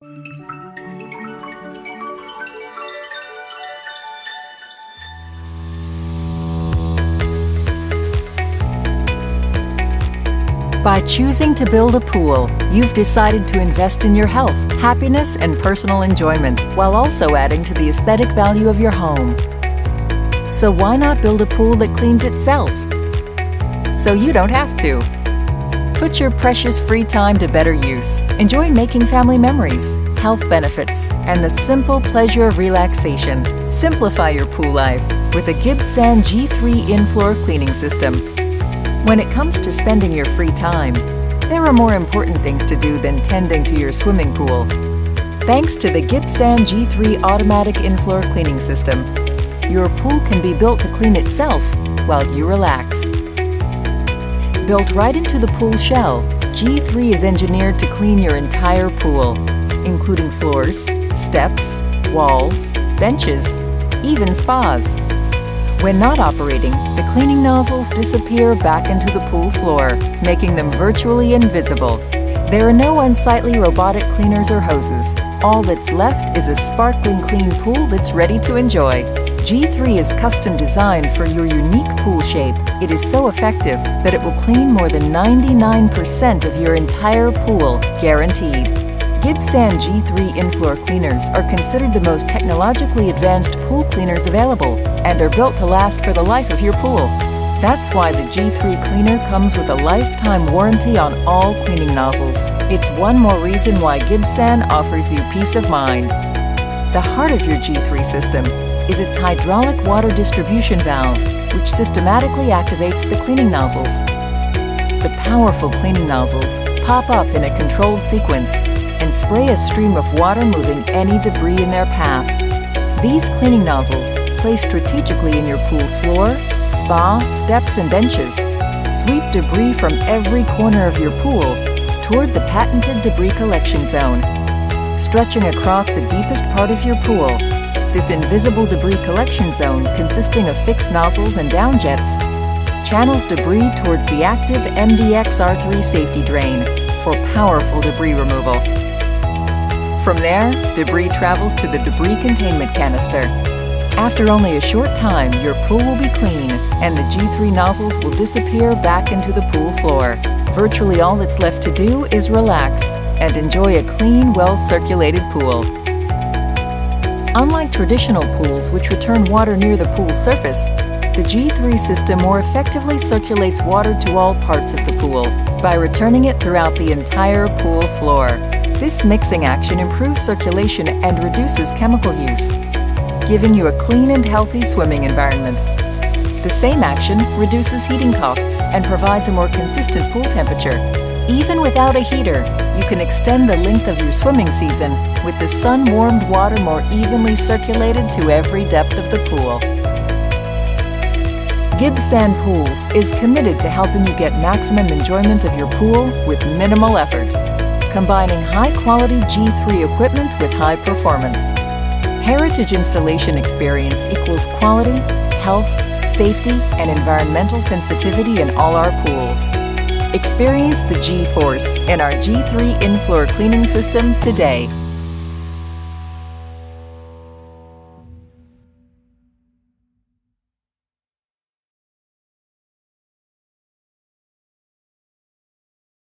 By choosing to build a pool, you've decided to invest in your health, happiness, and personal enjoyment, while also adding to the aesthetic value of your home. So why not build a pool that cleans itself? So you don't have to. Put your precious free time to better use. Enjoy making family memories, health benefits, and the simple pleasure of relaxation. Simplify your pool life with a Gib-San G3 in-floor cleaning system. When it comes to spending your free time, there are more important things to do than tending to your swimming pool. Thanks to the Gib-San G3 automatic in-floor cleaning system, your pool can be built to clean itself while you relax. Built right into the pool shell, G3 is engineered to clean your entire pool, including floors, steps, walls, benches, even spas. When not operating, the cleaning nozzles disappear back into the pool floor, making them virtually invisible. There are no unsightly robotic cleaners or hoses. All that's left is a sparkling clean pool that's ready to enjoy. G3 is custom designed for your unique pool shape. It is so effective that it will clean more than 99% of your entire pool, guaranteed. Gib-San G3 in-floor cleaners are considered the most technologically advanced pool cleaners available and are built to last for the life of your pool. That's why the G3 cleaner comes with a lifetime warranty on all cleaning nozzles. It's one more reason why Gib-San offers you peace of mind. The heart of your G3 system is its hydraulic water distribution valve, which systematically activates the cleaning nozzles. The powerful cleaning nozzles pop up in a controlled sequence and spray a stream of water, moving any debris in their path. These cleaning nozzles, placed strategically in your pool floor, spa, steps, and benches, sweep debris from every corner of your pool toward the patented debris collection zone. Stretching across the deepest part of your pool, this invisible debris collection zone, consisting of fixed nozzles and down jets, channels debris towards the active MDX-R3 safety drain for powerful debris removal. From there, debris travels to the debris containment canister. After only a short time, your pool will be clean, and the G3 nozzles will disappear back into the pool floor. Virtually all that's left to do is relax and enjoy a clean, well-circulated pool. Unlike traditional pools, which return water near the pool's surface, the G3 system more effectively circulates water to all parts of the pool by returning it throughout the entire pool floor. This mixing action improves circulation and reduces chemical use, giving you a clean and healthy swimming environment. The same action reduces heating costs and provides a more consistent pool temperature. Even without a heater, you can extend the length of your swimming season with the sun-warmed water more evenly circulated to every depth of the pool. Gib-San Pools is committed to helping you get maximum enjoyment of your pool with minimal effort, combining high-quality G3 equipment with high performance. Heritage installation experience equals quality, health, safety, and environmental sensitivity in all our pools. Experience the G-Force in our G3 in-floor cleaning system today.